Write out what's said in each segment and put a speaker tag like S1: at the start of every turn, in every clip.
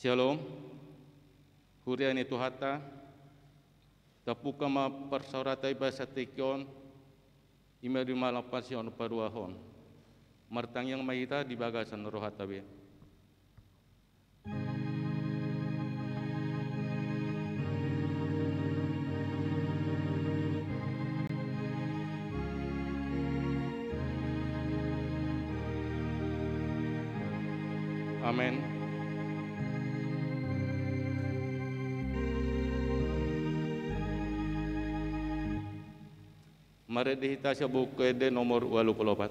S1: Shalom, huriani tuhata, tapukama persauratai bahasa tekion, imeri malapasion paruahon, martang yang mahita di bagasan rohatabe. Amen. Mari dihita sa buku ede nomor 84.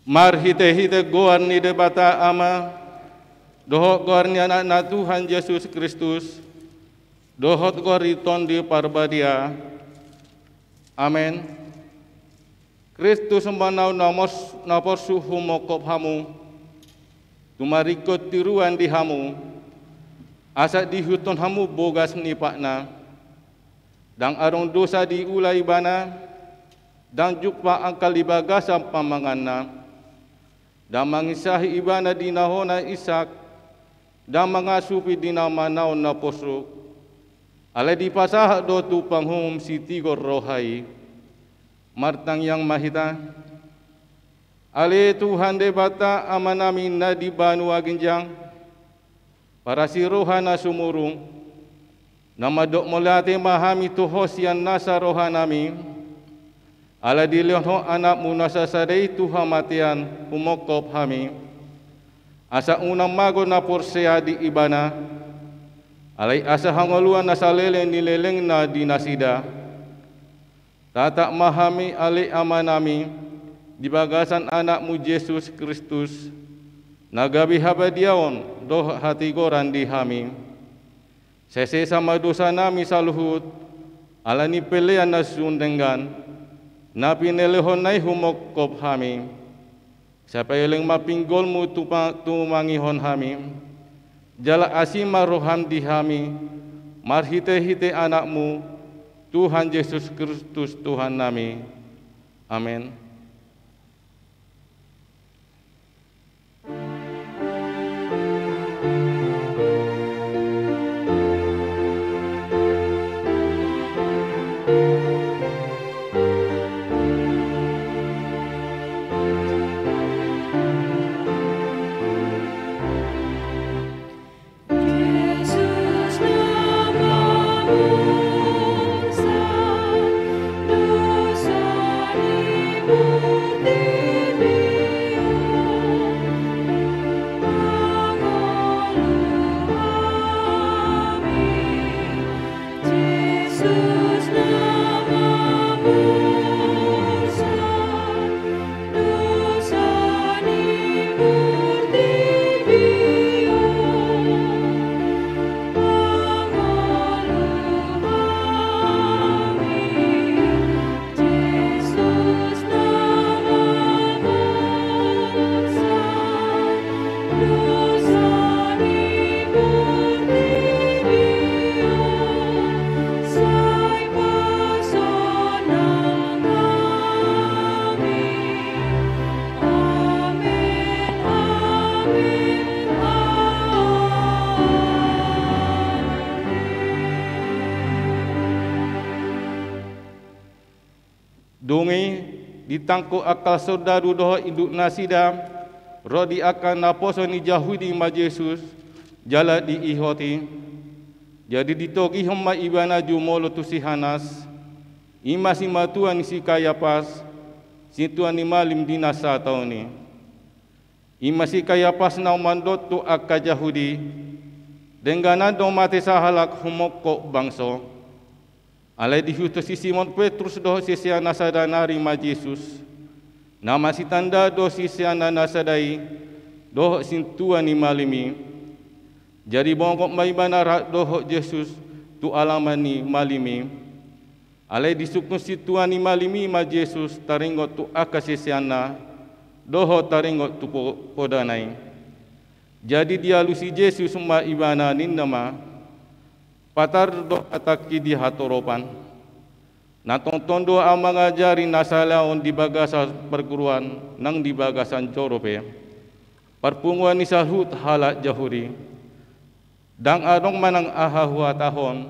S1: Mar hite goar ni de bata ama, dohot goar ni anak na Tuhan Yesus Kristus, dohot goar iton di parbadia. Amen. Kristus sembanau napor suhu mokop hamu, tumarikot tiruan di hamu, asak di huton hamu bogas nipakna, dang arong dosa diulai bana, dang jukpa angkal ibagasa pamanganna, dan mengisahi ibana di nahona Ishak, dan mengasupi di nama naon na posuk, ale di pasah do tu panghum si tigor rohai, martang yang mahita, ale Tuhan debata amanami na di banu aginjang, para si rohana sumurung, nama dok molate mahami tuhos yang nasa rohanami, ala diliono anak munasa sadai Tuhan matian umokop hami asa unang mago na porsea di ibana alai asa hangoluan nasa leleng nileleng na dinasida tatak mahami alai amanami di bagasan anakmu Yesus Kristus nagabi habadiaon doh hati goran di hami sese sama dosa nami saluhut ala ni pelean na sundenggan napi nelehon nai humok kop hami Siapa yang mapinggolmu tu mangihon kami, jala asima roham di kami, marhite-hite anakmu, Tuhan Yesus Kristus Tuhan nami. Amin. Dongi ditangku akal saudara doh induk nasida, rodi akan naposo ni Yahudi ma Yesus, jala di ihoti. Jadi ditogi homa ibana jumolo tu si Hanas, ima si matuan si Kayapas, si tuan ni malim dinasa tahun ni. Ima si Kayapas na umandot tu akka Yahudi, dengganan do mati sahalak humokko bangso. Alai dihutus si Simon Petrus doh si siana sadanari ma Yesus. Nama si tanda doh si siana nasadai doh sintua ni malimi. Jadi bongkok mai banara doh Yesus tu alamani malimi. Alai disukun si tuan ni malimi ma Yesus taringot tu aka si siana doh taringot tu podanai. Jadi dia lusi Yesus ma ibana nin nama patar do ataki di hatoropan. Natong do amang ajari nasalaon di bagasan perguruan nang di bagasan corope. Perpunguan ni sahut halak Yahudi. Dang adong manang ahahua tahon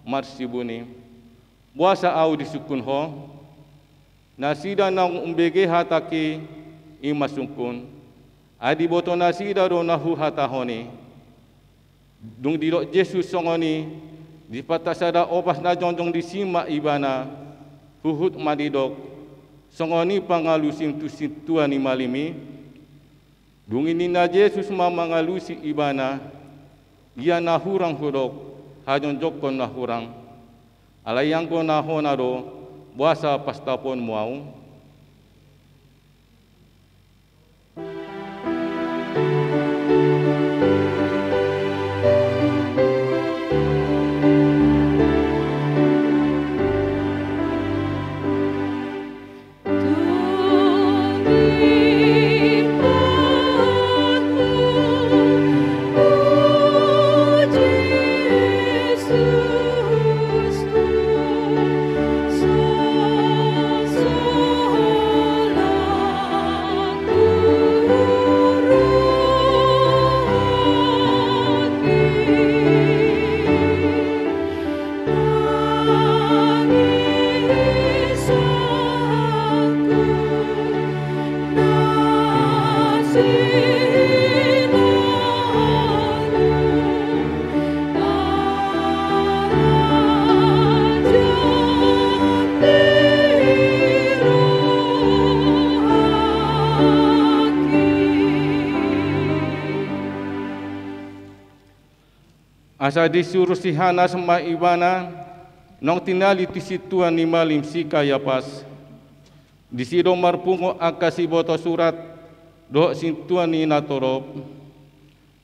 S1: marsibuni. Buasa au disukun ho. Nasida nang umbege hataki imasungkun. Adi boto nasida do nahu hatahoni. Dung dirok Yesus songoni di patasada opas na jonjong di sima ibana huhut madidok songoni pangalusim tu situan ni malimi. Dung ini na Yesus ma mangalusi ibana ia na hurang hudok hajon jokon na hurang alayang ko na honado buasa pastapon muau. Asa disuruh si Hanas ma ibana nong tinali ti situan ni malim si Kayapas. Di sido marpungo akasi boto surat do sintuan ni natorop.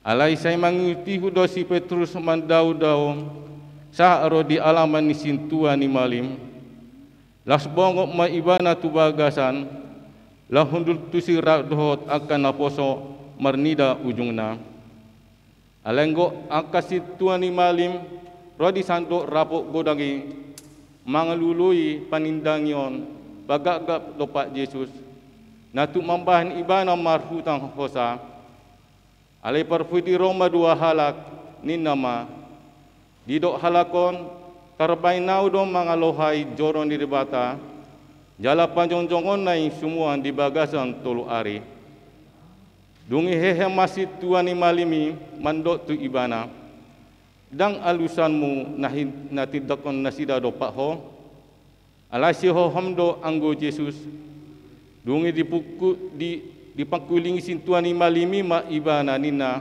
S1: Alai say mangutihu do si Petrus mandau-dau sa aro di alaman ni sintuan ni malim. Las bongok ma ibana tu bagasan lah hundul tusi rak dohot akan naposo marnida ujungna. Alenggo akasi tuani malim rodi santo rapok godangi mangalului panindangion bagagap dopak Yesus natu mambahan ibana marhutang hosa alai parfuti Roma 2 halak ninama didok halakon karbain naudom mangalohai joron diribata jala panjongjongon nai semua di bagasan tolu ari dungi hehe masih tuani malimi mandok tu ibana dang alusanmu nati dakon nasida dopak ho alasi ho hamdo anggo Yesus dungi dipakuling sintuani malimi ma ibana nina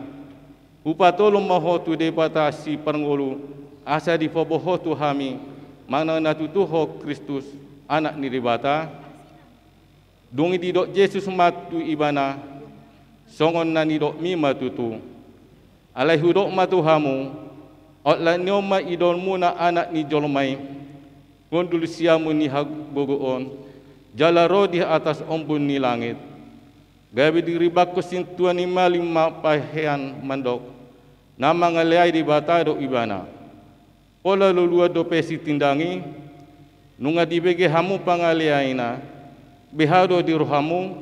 S1: upatolong maho tu debata si perngolu asa dipoboho tu hami mana natutuho Kristus anak niribata dungi didok Yesus matu ibana songon nani dok mi matutu alai hudok matuhamu Otla nyoma idolmu na anak ni jolmai gondul siamu ni hag bogoon jala roh di atas ombun ni langit gabi diribak kesintuan ni malim mapahean mandok nama ngaleai di batado ibana pola lulua dopesi tindangi nunga dibege hamu pangaleaina behado di rohamu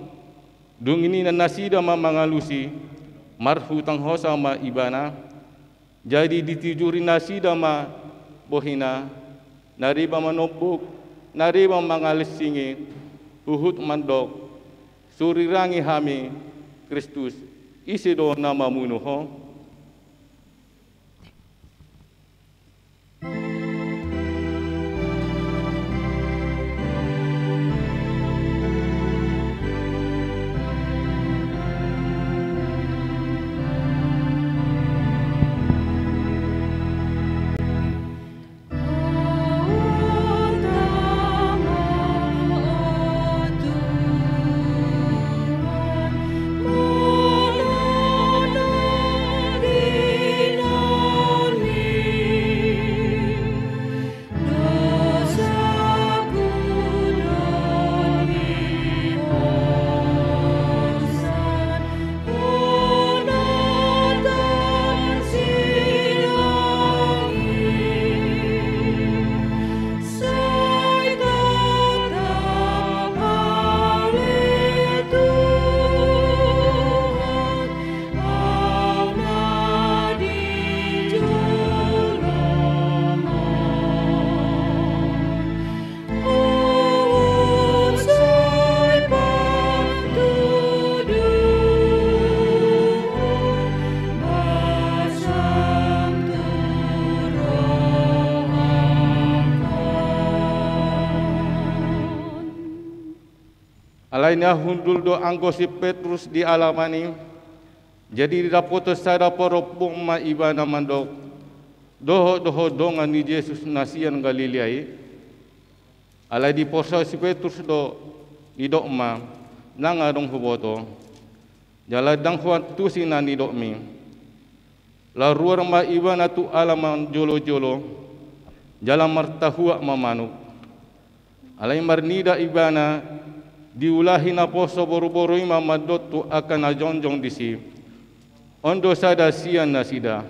S1: dungini na nasida mamangalusi marhutang hosa ma ibana jadi ditijuri nasida ma bohina nariba manobuk nariba mangalis singit uhut mandok surirangi hami Kristus isido nama munuho Alainya hundul do anggo si Petrus di alamani jadi dapoto sada poropong ma ibana mandok doho dongan ni Yesus nasian Galileai alai di posa si Petrus do idok ma nangadong huboto jala dang huan tu sinan idok mi la ruar ma ibana tu alaman jolo jala martahua mamanuk alai marnida ibana diulahi na poso boru-boru ima madotu akan ajonjong disi ondo sada sian nasida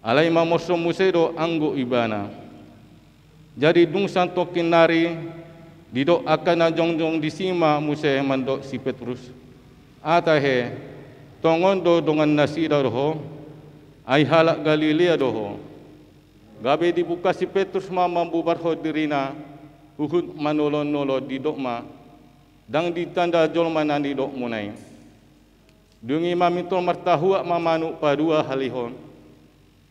S1: alai mamoso musedo anggo ibana jadi dung santo kinari didok akan ajonjong disima muse mandok si Petrus atahe tongondo dongan nasida doho ai halak Galilea doho gabe dibuka si Petrus mama bubarho dirina uhud manolon-nolo didok ma dang ditanda jolma nandi dok munai dungi mamito martahua mamanu padua halihon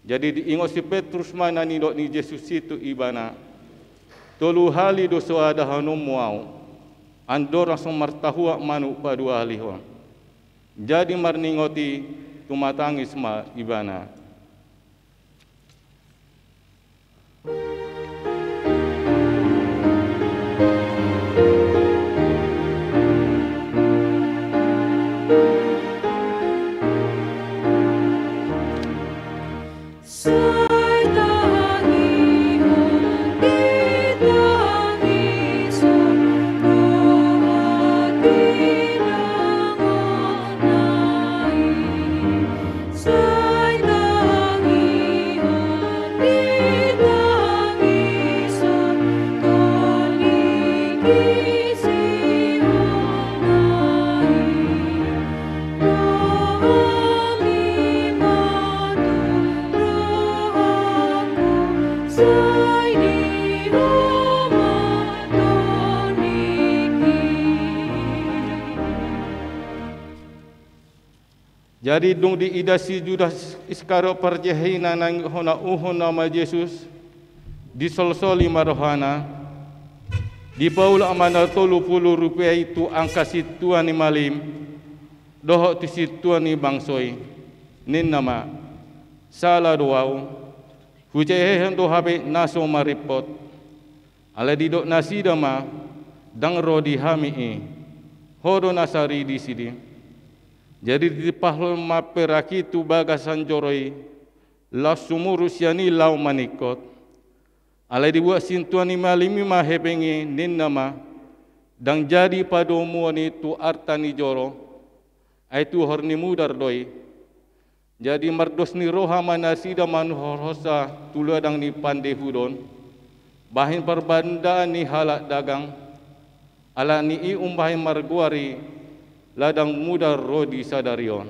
S1: jadi diingo si Petrus mana ni dok ni Yesus itu ibana tolu hali do soada hanum muau andor langsung martahua manu padua halihon jadi marningoti tumatangis ma ibana
S2: Be
S1: Jadi dong diidasi Judas Iskariot perjahina nang hona uhon nama Yesus di sol-soli marohana di Paul amana 30 rupiah itu angka situan ni malim dohok tu situan ni bangsoi nin nama salah doau hujahe do habe naso maripot ala didok nasi dama dang rodi hami hodo nasari di sini. Jadi di pahlon maperaki tu bagasan joroi la sumurusiani lau manikot alai dibuat sintuani malimi mahebengi nin nama dang jadi padomu ni tu artani joro ai tu horni mudar doi jadi mardos ni roha manasida manuhorhosa tuladang ni pande hudon bahin perbandaan ni halak dagang ala ni i umbahin marguari ladang muda rodi sadarion.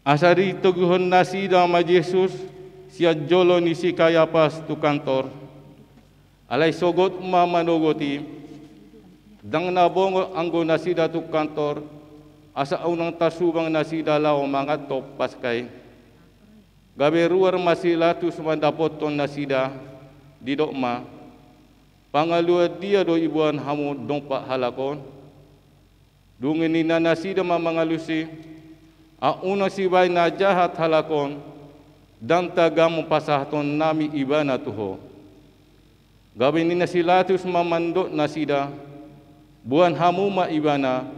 S1: Asari toguhon nasi dama Yesus sia jolo nisi kaya pas tu kantor. Alai sogot mama nogoti dang nabongo anggo nasi da tu kantor asa unang tasubang nasi dalau mangat top paskai. Gabe ruar masih latu semandapoton nasi da di dokma. Pangalua dia do ibuan hamu dongpak halakon. Dungin nina nasi da mamangalusi. Auna si bay na jahat halakon dan tagamu pasahton nami ibana tuho. Gabi ni nasilatus mamandot nasida buan hamuma ibana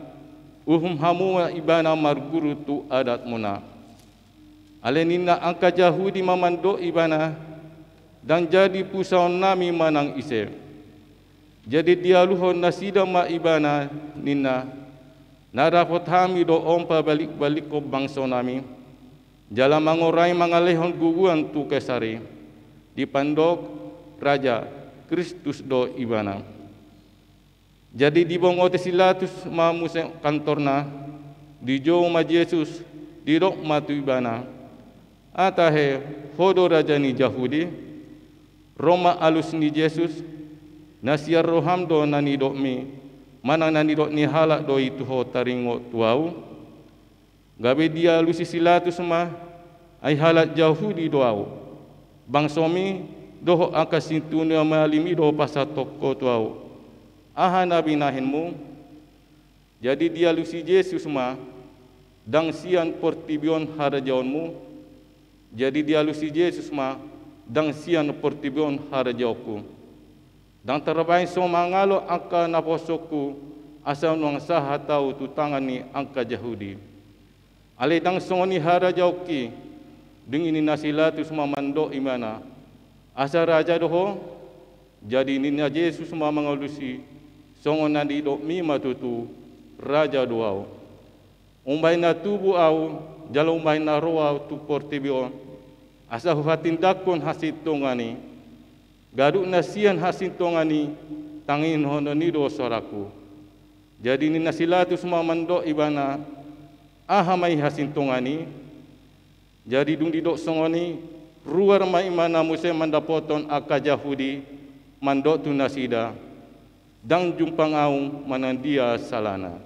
S1: hamuma ibana marguru tu adat muna. Alenina angka Yahudi mamandot ibana dan jadi pusau nami manang ise. Jadi dialuhon nasida ma ibana nina. Narapot hami do ompa balik-balik ko bangso nami. Jala mangorai mangalehon guguan tu kesari. Di pandok Raja Kristus do ibana. Jadi di bongote silatus mamuse kantorna. Di jo ma Yesus di dok matu ibana. Atahe hodo raja ni Yahudi. Roma alus ni Yesus. Nasiar roham do nani dok mi. Mana nani dok ni halak do itu ho taringo tuau. Gabe dia lusi silatus ma ai halak Yahudi doau. Bangsomi doho akasintuni malimi do pasatoko tuau. Aha nabi nahinmu. Jadi dia lusi Yesus ma dang sian portibion harajaonmu. Jadi dia lusi Yesus ma dang sian portibion harajaoku. Dan terbaik so mangalo angka naposoku asal nuang saha tau tu tangani angka Yahudi. Ale dang songoni hara jauki dengini nasilatu semua mando imana. Asal raja doho jadi nina Yesus semua mengalusi songon nadi dok mima tutu raja doau. Umbai na tubu au jalo umbai na roau tu portibio asal hufatindakon hasitongani. Gaduk nasian hasin tongani tangin hono nido soraku. Jadi ni nasilatu semua mando ibana ahamai hasin tongani. Jadi dung didok songoni ruar mai mana muse mandapoton aka Yahudi mando tu nasida dang jumpang aung mana dia salana.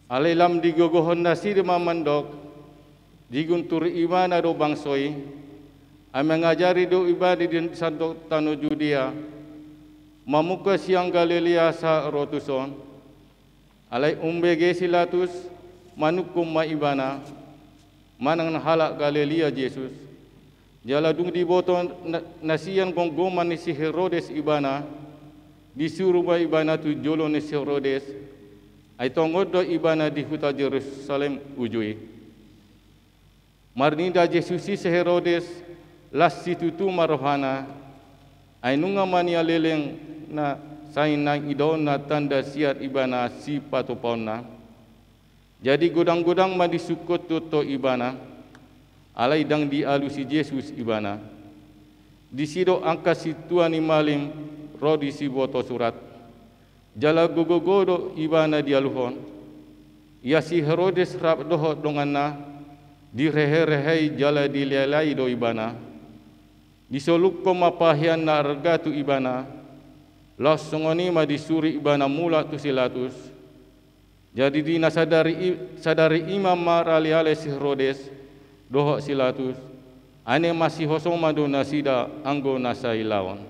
S1: Alailam digogohon nasi di mamandok, diguntur iman ado bangsoi, mengajari do ibadi di santok tanu Judea, mamuka siang Galilea sa rotuson, alai umbege silatus, manukum ma ibana, manang halak Galilea Yesus, jaladung di boton nasian gonggoman ni si Herodes ibana, disuruh ma ibana tu jolo ni si Herodes, ay tongod do ibana di huta Jerusalem ujui. Marninda Yesus si Herodes las situtu marohana ay nunga mania leleng na sain na idon na tanda siat ibana si patopona. Jadi godang-godang ma disukot to ibana alai dang di alusi Yesus ibana. Di sido angka situan imalim ro di si boto surat. Jala gogogodo ibana dialuhon. Ya si Herodes rap doho donganna di rehe-rehei jala dilelai do ibana. Disoluk ko mapahian na arga tu ibana. Los songoni ma disuri ibana mula tu silatus. Jadi dina sadari imam maraliale si Herodes doho silatus. Ane masih hosoma do nasida anggo nasai lawan.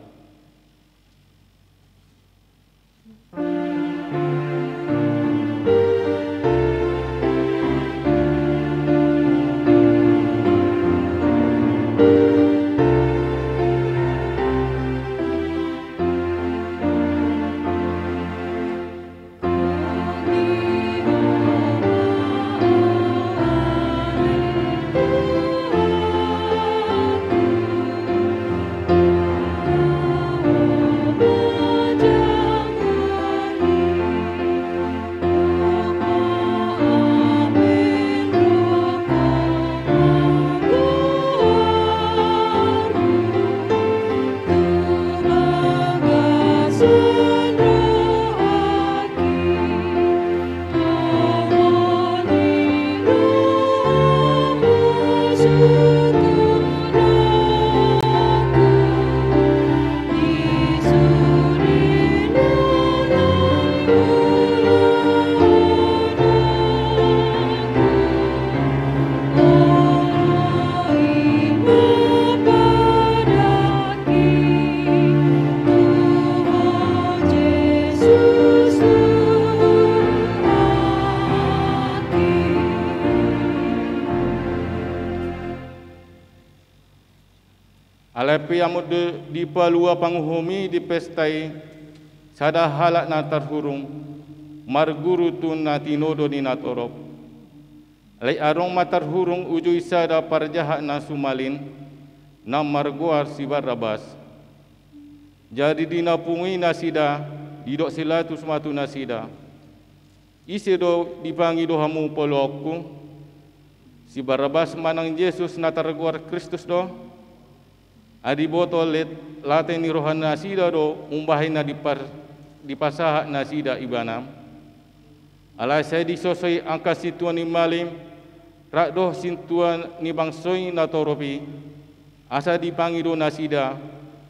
S1: Alepi amud di palua panguhumi di pestai sada halak na tarhurung marguru tu na tinodo ni natorop. Alai arong matarhurung ujui sada parjahat na sumalin na marguar si Barabas. Jadi dinapungui nasida didok silatus matu nasida. Isi do dipangi do hamu poloku si Barabas manang Yesus na targuar Kristus do. Adi botol late ni rohan nasida do umbahin na dipasahak nasida ibana. Alai saya disosoi angka situan ni malim rak doh sintuan ni bangsoi na toropi asa dipangi do nasida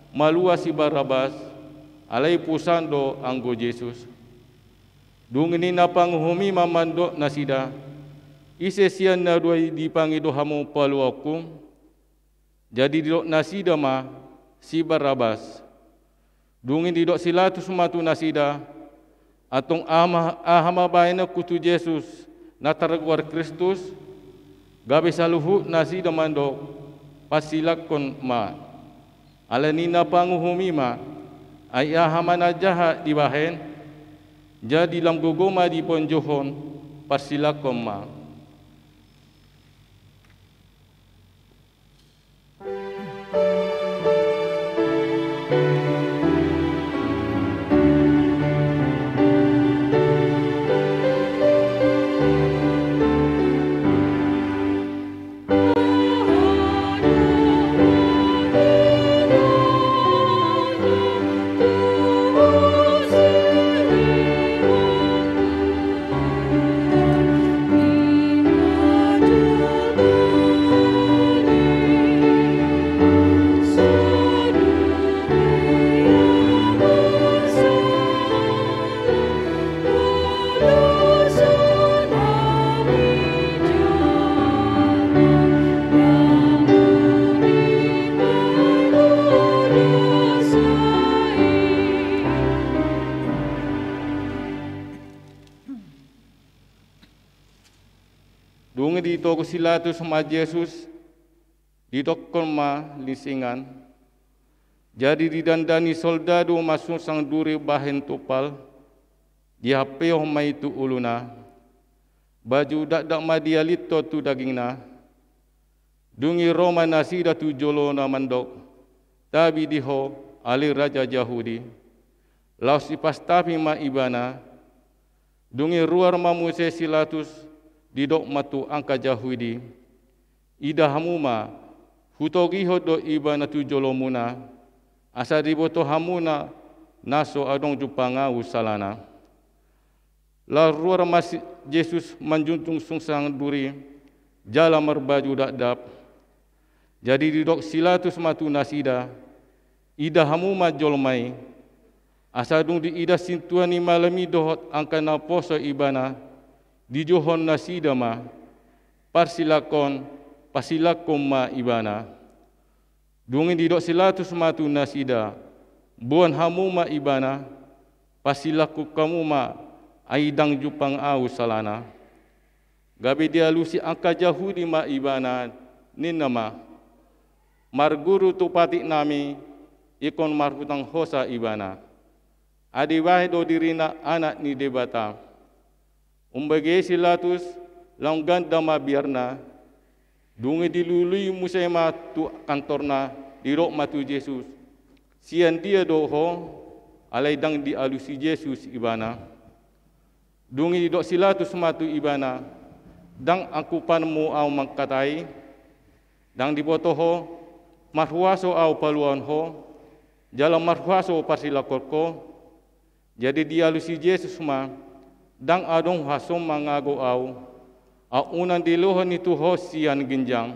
S1: malua si Barabas alai pusan do anggo Yesus. Dungini na panguhumi mamando nasida ise sian na dua dipangi do hamu paluaku. Jadi didok nasida ma si Barabas. Dungin didok silatus matu nasida. Atong ahama baina kutu Yesus na targuar Kristus. Gabe saluhu nasida mando pasilakon ma. Alanina panguhumi ma. Ay ahama na jahat dibahen. Jadi lam gogoma di ponjohon pasilakon ma. Dungi di toko silatus ma Yesus di dokon ma lisingan. Jadi didandani soldado masuk sang duri bahen tupal. Di hapeo ma itu uluna. Baju dak ma dia lito tu dagingna. Dungi Roma nasida tu jolo na mandok. Tabi diho ali raja Yahudi. Laus ipastapi ma ibana. Dungi ruar ma Muse silatus didok matu angka Yahudi. Ida hamuma hutogiho do ibana tu jolo muna. Asa diboto hamuna naso adong jupangau salana. La ruar masih Yesus menjuntung sungsang duri jala merbaju dakdap. Jadi didok silatus matu nasida ida hamuma jolmai asadung di ida sintuani malami dohot angkana poso ibana di johon nasida ma parsilakon pasilakom ma ibana. Dungin didok silatus matu nasida buan hamuma ibana pasilaku kamu ma aidang jupang au salana. Gabi dia lusi angka Yahudi ma ibana ninama. Marguru tu patik nami ikon marhutang hosa ibana. Adi wahe do dirina anak ni debata. Umbage silatus lang ganda ma biarna. Dungi dilului musema tu kantorna dirok matu Yesus. Sian dia doho alai dang di alusi Yesus ibana. Dungi dok silatus matu ibana, dang aku panmu au mangkatai, dang dibotoho, marhuaso au paluan ho, jalan marhuaso pasilakorko, jadi dia lusi Yesus ma, dang adong hasom mangago au unan dilohon itu ho sian ginjang,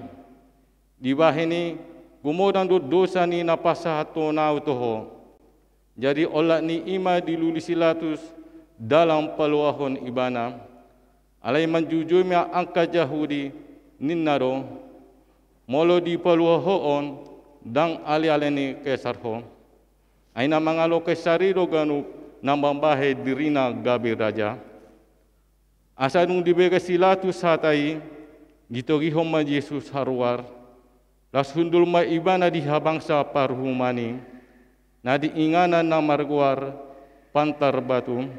S1: di bahini gumodan do dosa ni napasa hato nau toho, jadi olah ni ima diluli silatus, dalam paluahon ibana alai manjujui mea angka Yahudi ninnaro molo di paluahoon dang ali-aleni kesarho aina mangalo kesariro ganu nambambahe dirina gabi raja asadung dibega silatus hatai gito-gihom ma Yesus haruar las hundul ma ibana di habangsa parhumani na diinganan na marguar pantar batu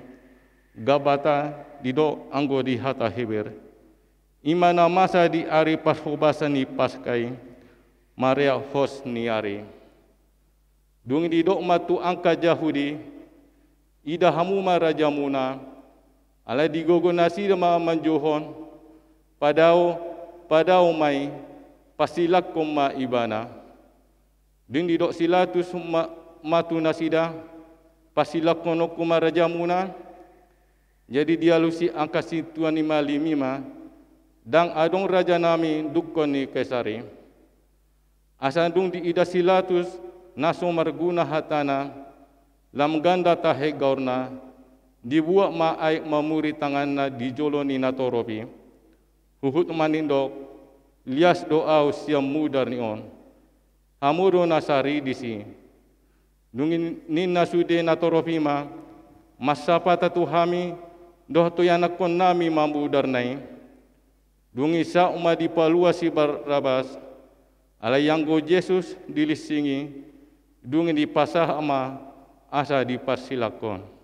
S1: Gabata dido anggo di hata heber. Imana masa di ari pashobasan ni paskai Maria hos ni ari. Dungi dido matu angka Yahudi ida hamuma raja muna ala digogo nasi ma manjuhon padao mai pasilakom ma ibana. Dung dido silatus matu nasida pasilakono kuma raja muna. Jadi dia lusi angka situan ni malimima dang adong raja nami dukon ni kesari. Asandung di ida silatus naso marguna hatana lam ganda tahe gaurna dibuat ma aik mamuri tanganna di jolo ni natoropi. Huhut manindok lias doa siam mudar ni on. Hamuro nasari disi. Dungin ninna sude natoropi ma masapata tuhami doh tu yang nakon nami mambu darnai, dungi sa uma di palua si Barabas, alai yang go Yesus dilisingi, dungi di pasah ama asa di pasilakon.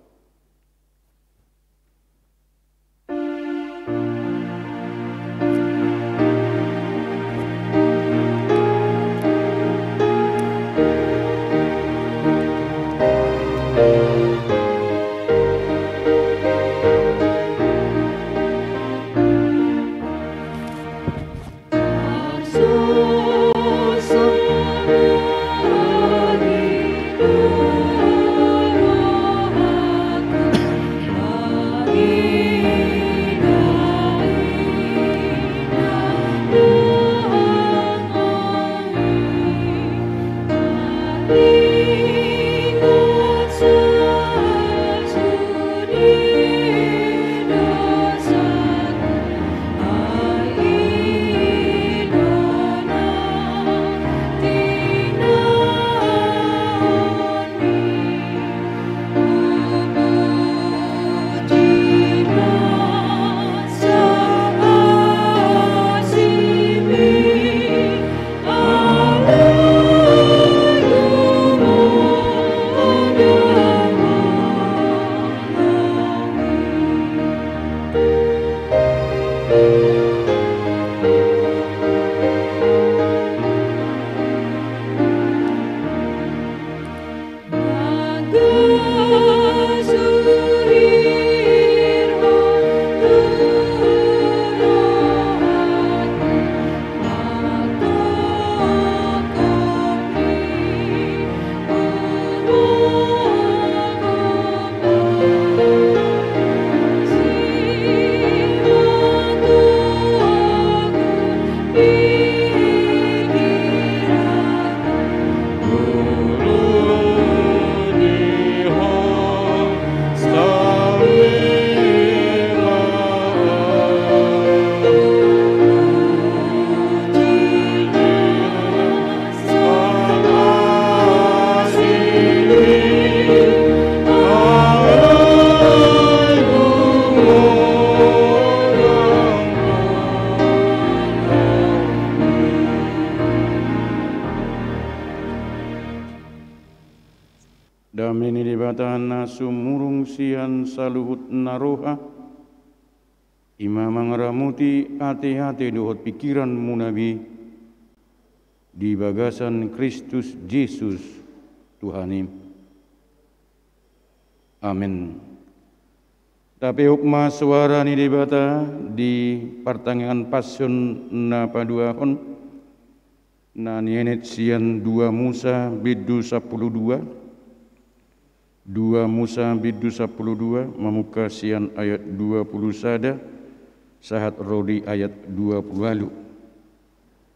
S2: batana sumurung sian saluhut naroha ima mangramuti hati-hati dohot pikiran munabi di bagasan Kristus Yesus Tuhanim. Amin. Tapi hukma suara ni dibata di pertanyaan pasion na paduahon na nienet sian 2 Musa bidu 12 2 Musa bidu 12 memuka sian ayat 20 sada sahat rodi ayat 20 lalu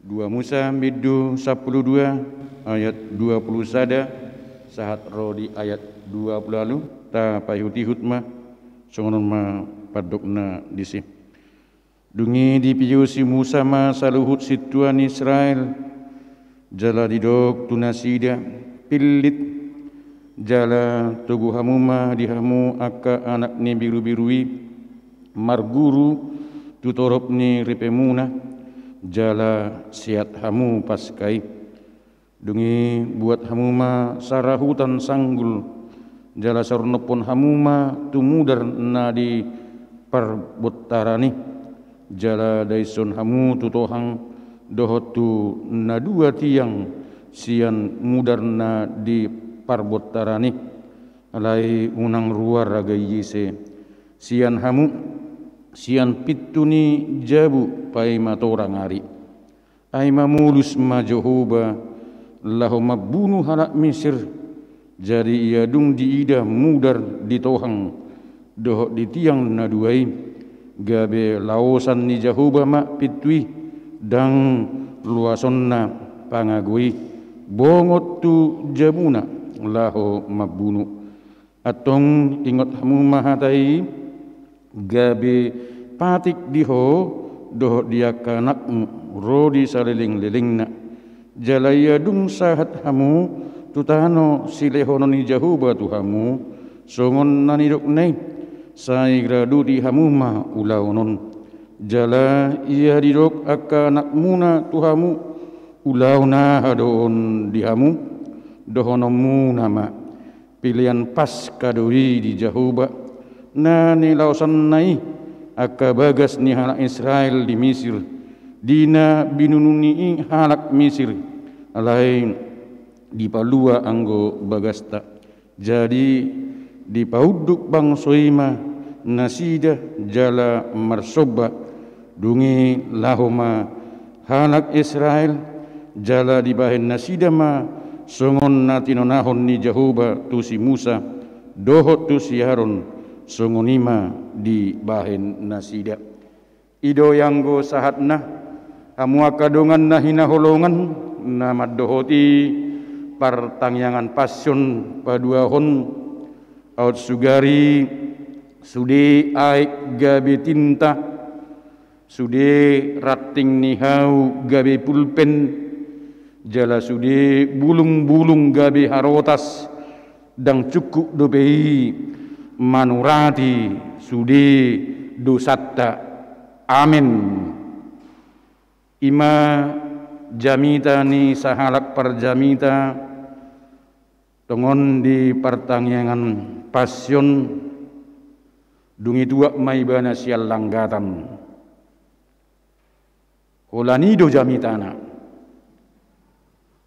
S2: 2 Musa bidu 12 ayat 20 sada sahat rodi ayat 20 lalu ta payuti hutmah songonon ma padokna disi dungi dipiyusi Musa ma saluhut situan Israel jala didok tunasida pilit jala tugu hamu ma dihamu aka anak ni biru-birui marguru tutorop ni ripemuna jala siat hamu paskai dungi buat hamu ma sarahutan sanggul jala sarnopon hamuma tumudar na di perbutarani jala daison hamu tutohang dohotu na 2 tiang sian mudar na di perbutarani alai unang ruar ragai yise sian hamu sian pituni jabu pai matorang ari ai mamulus ma Jehoba lahu mabunu halak Mesir jadi ia dung diida mudar ditohang doh di tiang naduai gabe laosan ni Jehoba mak pitui dang luasonna pangagui bongot tu jamuna laho mabunu atong ingot hamu mahatai gabe patik diho doh dia kanak rodi saliling-lilingna jalaya dung sahat hamu tutano silehonon ni Jehoba tuhamu songon nanidok nei sai gradu di hamu ma ulaunon jala ia didok aka nak muna tuhamu ulauna hadon di hamu dohonomu nama pilihan pas kadoi di Jehoba nani lausan nai aka bagas ni halak Israel di Mesir dina binununi halak Mesir alain di palua anggo bagasta jadi di pauduk bang soima nasida jala marsoba dungi lahoma halak Israel jala di bahen nasida ma songon natinonahon ni Jehoba tu si Musa dohot tu si Harun songonima di bahen nasida ido yanggo sahatna amua kadongan nahina holongan nama dohoti pertangyangan pasion paduahon aut sugari sude aik gabe tinta sude rating nihau gabe pulpen jala sude bulung-bulung gabe harotas dang cukuk dobei manurati sude dosatta amin ima jamita ni sahalak perjamita tongon di pertangyangan pasion dungi 2 maibana sial langgatan holani do jamitana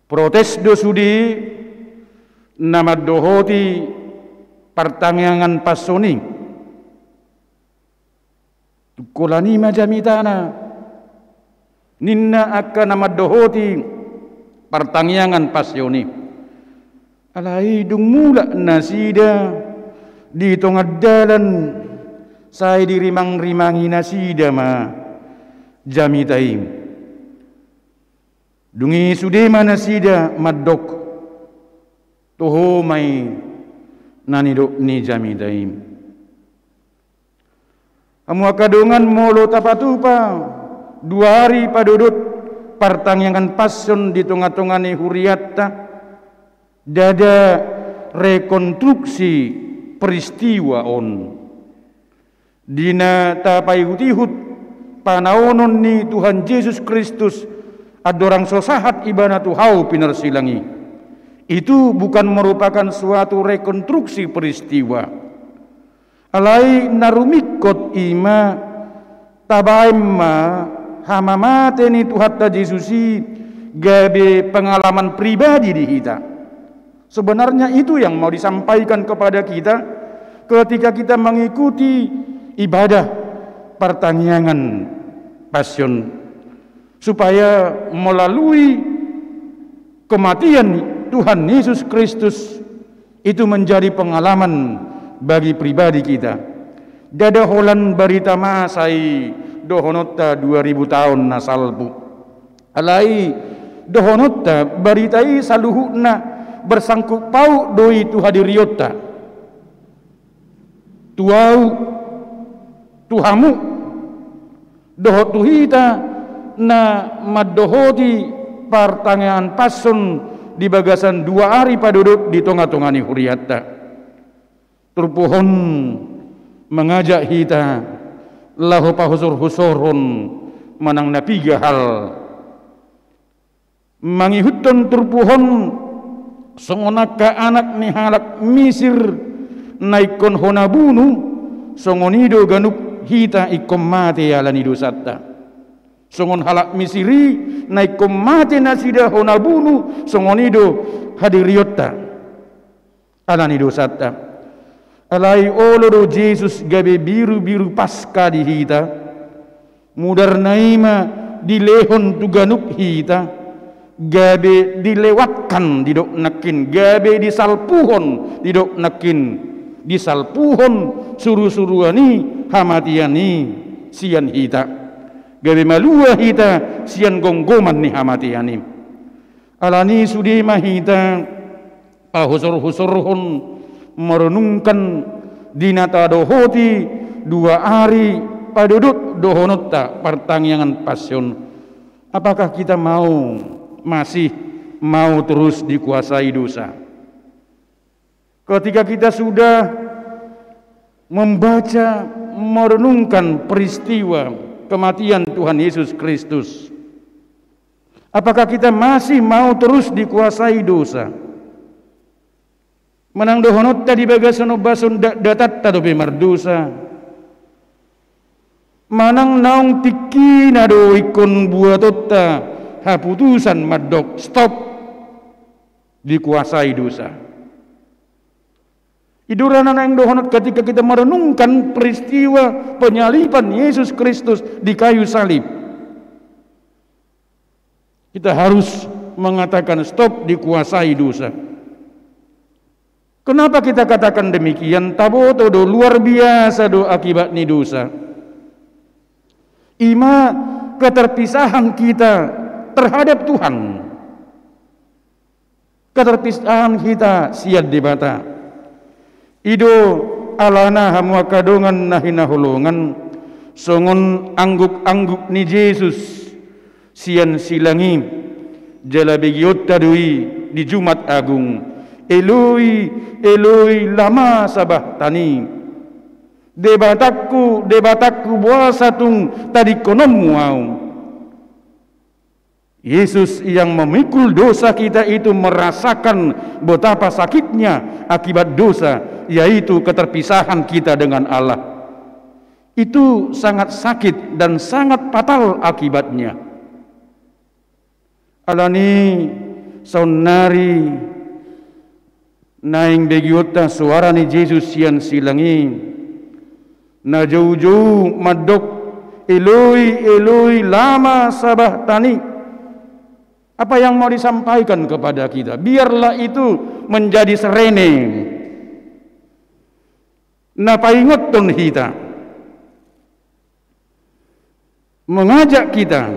S2: protes do sudi nama dohoti pertangyangan pasoni kolani majamitana ninna akka nama dohoti pertangyangan pasioni alai dung mula nasida di tengah dalan saya dirimang-rimangi nasida ma jamitai dungi sudema nasida maddok toho mai nani dok ni jamitai amu akadongan molo tapatupa 2 hari padudut pertangyangan pasion di tengah-tengah ni huriatta dada rekonstruksi peristiwa on dina tapai hutihut panaonon ni Tuhan Yesus Kristus adorang sosahat ibana tuhau pinarsilangi Itu bukan merupakan suatu rekonstruksi peristiwa. Alai narumikot ima tabaimma hamamate ni Tuhatta Yesusi gabe pengalaman pribadi di kita. Sebenarnya itu yang mau disampaikan kepada kita ketika kita mengikuti ibadah pertangyangan Passion, supaya melalui kematian Tuhan Yesus Kristus itu menjadi pengalaman bagi pribadi kita. Dada holan barita masai dohonotta 2000 tahun nasalbu. Alai dohonotta baritai saluhuna bersangkut pauk doi tu hadiriyota. Tuau tuhamu dohot tuhita na madohoti pertanyaan pasun di bagasan 2 hari paduduk di tengah-tengah ni huriatta. Turpuhon mengajak kita lahu pahusur-husurun manang napiga hal mangihutun turpuhon songonaka anak ni halak misir naikon honabunu songonido ganuk hita ikom mate alani dosatta. Songon halak misiri naikom mate nasida honabunu songonido hadiriotta alani dosatta. Alai olodo Jesus gabe biru-biru pasca di hita mudar naima dilehon tuganuk hita gabe dilewatkan didok nakin gabe disalpuhon didok nakin disalpuhon suru-suruani hamatiani sian hita gabe malua hita sian gonggoman ni hamatiani alani sudima hita pahusur-husurhun merenungkan dinata dohoti 2 hari padudut dohonotta pertangyangan Passion. Apakah kita masih mau terus dikuasai dosa? Ketika kita sudah membaca merenungkan peristiwa kematian Tuhan Yesus Kristus, apakah kita masih mau terus dikuasai dosa? Manang dohonot tadi bagasan basun datat tadobe mardosa. Manang naung tiki nado ikon buatotta haputusan madok stop dikuasai dosa. Iduranan yang dohonot ketika kita merenungkan peristiwa penyaliban Yesus Kristus di kayu salib. Kita harus mengatakan stop dikuasai dosa. Kenapa kita katakan demikian? Taboto do luar biasa do akibat ni dosa. Ima keterpisahan kita terhadap Tuhan. Keterpisahan kita siad dibata. Ido alana hamwa kadongan nahina holongan songon angguk-angguk ni Yesus sian silangi jala begiot tadui di Jumat Agung. Eloi, Eloi, lama sabachthani. Debatakku buasa tung tadi konom muau. Yesus yang memikul dosa kita itu merasakan betapa sakitnya akibat dosa, yaitu keterpisahan kita dengan Allah. Itu sangat sakit dan sangat fatal akibatnya. Alani saunari naing begiota suara ni Yesus sian silangi na jauh-jauh madok Eloi Eloi lama sabachthani. Apa yang mau disampaikan kepada kita? Biarlah itu menjadi serene na paingoton hita mengajak kita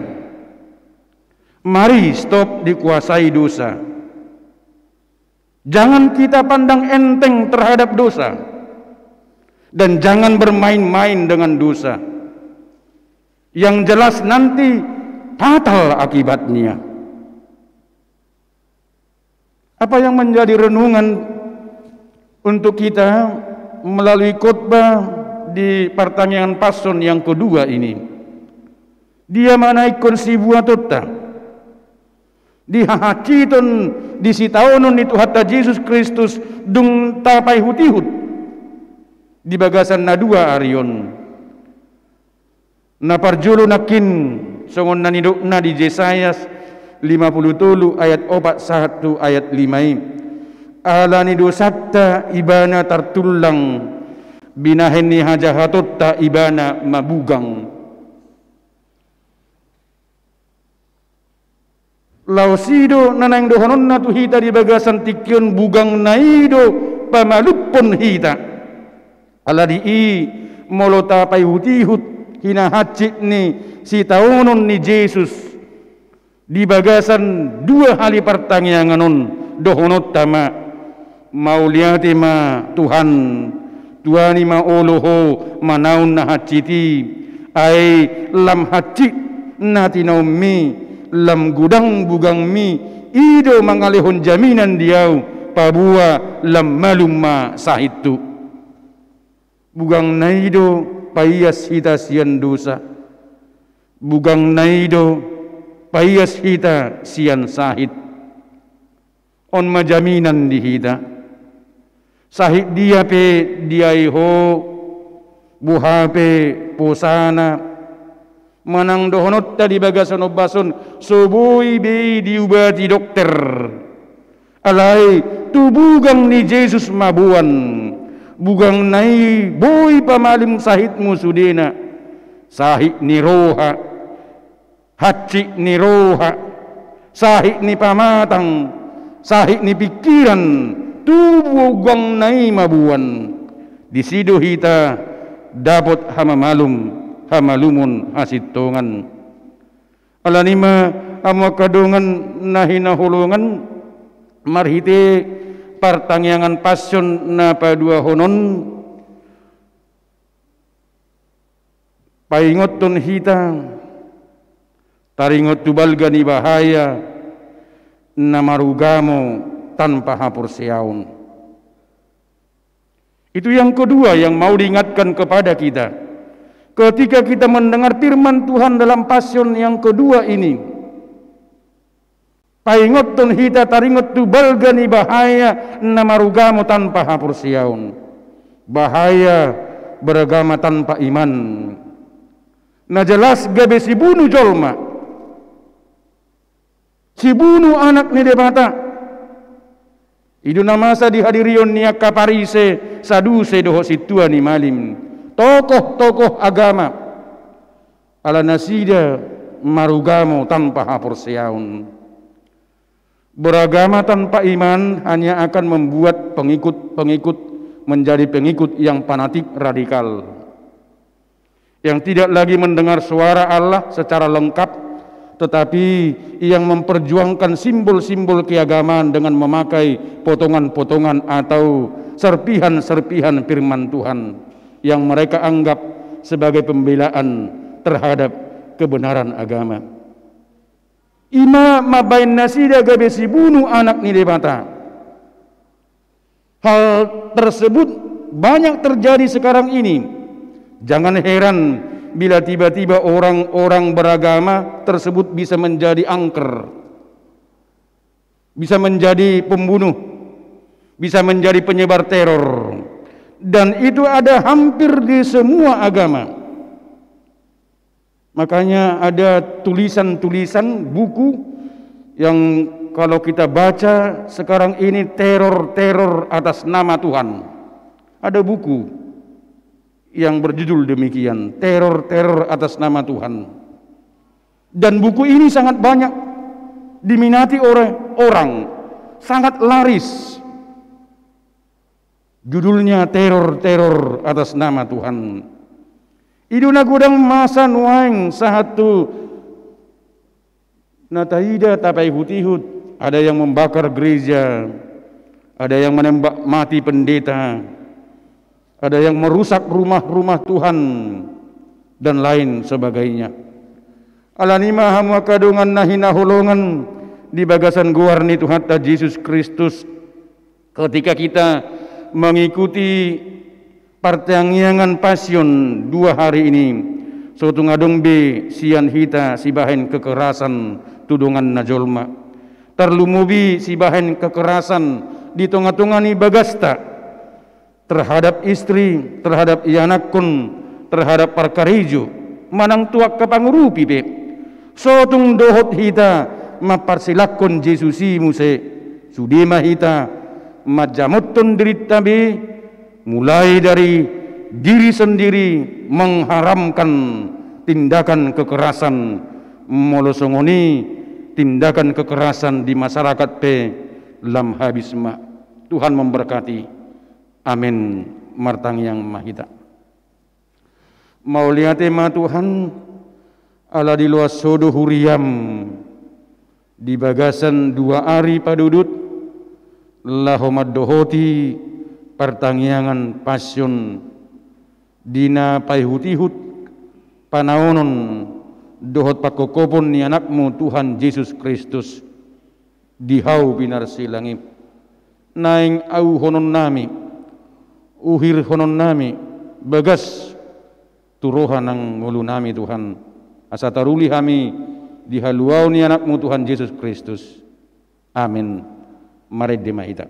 S2: mari stop dikuasai dosa. Jangan kita pandang enteng terhadap dosa dan jangan bermain-main dengan dosa. Yang jelas nanti fatal akibatnya. Apa yang menjadi renungan untuk kita melalui khotbah di pertanyaan Passion yang kedua ini? Dia manaikon si buatotta dihahaciton disitaonon itu hatta Yesus Kristus dung tapai hutihut di bagasan na dua arion na parjulu nakin songon nanidokna di Yesayas 53 ayat 41 ayat 5 alani dosakta ibana tartulang binahenni hajahatotta ibana mabugang lausido nanang dohonon na tu hita di bagasan tikyon bugang naido pamalupon hita aladi i molota pay hutihut hinahacit ni si taonon ni Yesus di bagasan dua hali pertangyanganon dohonot tama mauliati ma Tuhan tuani ma oloho manaun na haciti ay lam hacit na tinaumi lam gudang bugang mi ido mangalihon jaminan diau pabua lam malumma sahitu bugang naido payas hita sian dosa bugang naido payas hita sian sahid on majaminan di hita sahid dia pe diaiho buha pe posana manang dohonot tadi bagasan obason soboi be diubati dokter alai tu bugang ni Yesus mabuan bugang nai boy pamalim sahid musudena sahid ni roha haci ni roha sahid ni pamatang sahid ni pikiran tu bugang nai mabuan disido hita dapat hama malum hamalumun hasitongan alanima amo kadongan nahinahulungan marhite partangyangan pasyon na padua honon paingot ton hita taringot tubalga ni bahaya na marugamo tanpa hapur siaun. Itu yang kedua yang mau diingatkan kepada kita ketika kita mendengar firman Tuhan dalam pasyon yang kedua ini. Paingot ton hita taringot tu balgani bahaya namarugamo tanpa hapur siaun. Bahaya beragama tanpa iman. Na jelas gabe si bunuh jolma. Si bunuh anak ni debata. Idu namasa dihadirion niak kaparise saduse doho situa ni malim. Tokoh-tokoh agama ala nasida marugamo tanpa hapur siaun. Beragama tanpa iman hanya akan membuat pengikut-pengikut menjadi pengikut yang fanatik radikal, yang tidak lagi mendengar suara Allah secara lengkap, tetapi yang memperjuangkan simbol-simbol keagamaan dengan memakai potongan-potongan atau serpihan-serpihan firman Tuhan yang mereka anggap sebagai pembelaan terhadap kebenaran agama. Ima mabain nasida gabe si bunuh anak ni debata. Hal tersebut banyak terjadi sekarang ini. Jangan heran bila tiba-tiba orang-orang beragama tersebut bisa menjadi angker, bisa menjadi pembunuh, bisa menjadi penyebar teror. Dan itu ada hampir di semua agama. Makanya ada tulisan-tulisan buku yang kalau kita baca sekarang ini teror-teror atas nama Tuhan. Ada buku yang berjudul demikian, teror-teror atas nama Tuhan. Dan buku ini sangat banyak diminati oleh orang, sangat laris. Judulnya teror-teror atas nama Tuhan. Iduna gudang masa nuang sahatu nataida tapai hutihut. Ada yang membakar gereja, ada yang menembak mati pendeta, ada yang merusak rumah-rumah Tuhan dan lain sebagainya. Alanima hamwa kadungan nahina holongan di bagasan guarni Tuhan ta Yesus Kristus ketika kita mengikuti partangyangan pasyon 2 hari ini. Suatu ngadong be sian hita si bahen kekerasan tudungan najolma. terlumubi si bahan kekerasan di tengah-tengah ni bagasta terhadap istri, terhadap ianakun, terhadap parkarijo manang tuak kapangurupi be sotung dohot hita maparsilakon Jesusi muse sudima hita majamotton derita be mulai dari diri sendiri mengharamkan tindakan kekerasan molosongoni tindakan kekerasan di masyarakat pe lam habis ma. Tuhan memberkati. Amin. Martang yang mahita. Mau lihat ma Tuhan ala di luas sodo huriam di bagasan 2 hari padudut lahomad dohoti pertangyangan passion dina paihutihut panaonon dohot pakokopon ni anakmu Tuhan Yesus Kristus dihau binarsi langit naing au honon nami uhir honon nami bagas turohan ang ngulu nami Tuhan asa taruli kami dihaluau ni anakmu Tuhan Yesus Kristus. Amin. Mari dimahita.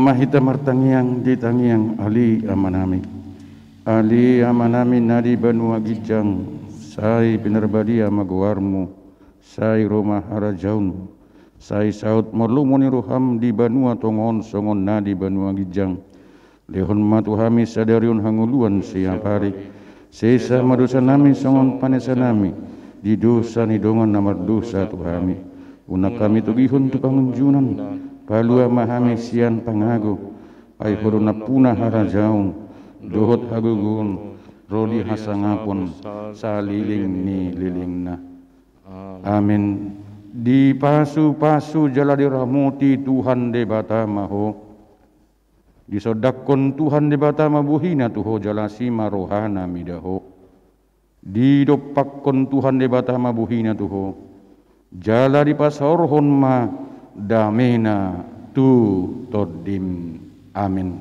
S2: Mahita martangiang ditangiang ali amanami nadi banua gijang sai pinerbadia maguarmu sai Roma harajaun sai saut morlumuni roham di banua tongon songon nadi banua gijang lehon matuhami sadariun hanguluan siang hari sesa madosa nami songon panesa nami di dosa ni dongan namar dosa tuhami unak kami tugihun tu pangunjunan palua mahami sian pangago ay huruna puna harajaun dohot hagugun rodi hasangapun saliling ni lilingna. Amin. Di pasu-pasu jala diramuti Tuhan de batama ho disodakon Tuhan de batama buhina tuho jala sima rohana midaho di dopakkon Tuhan de batama buhina tuho jala di pasorhon ma damena tu todim. Amin.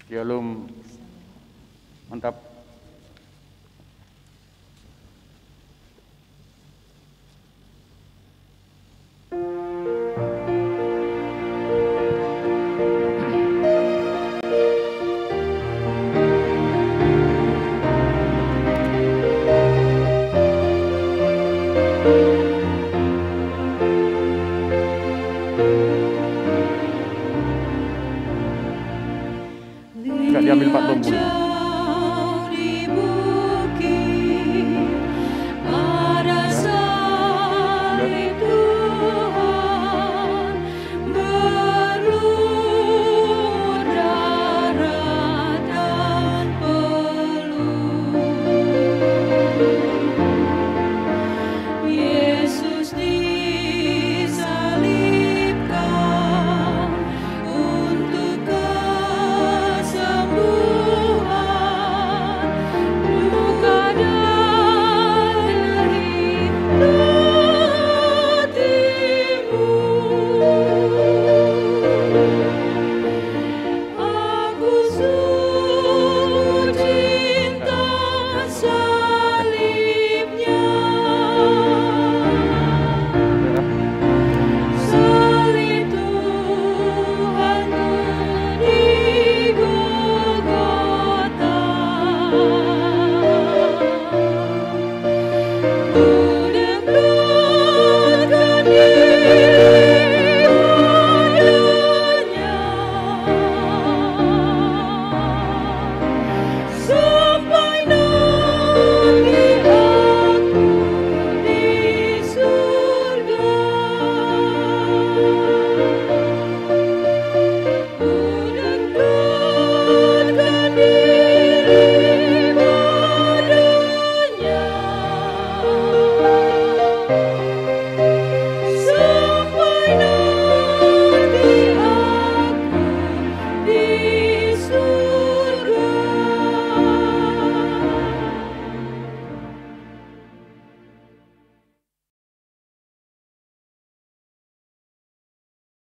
S2: Shalom. Mantap.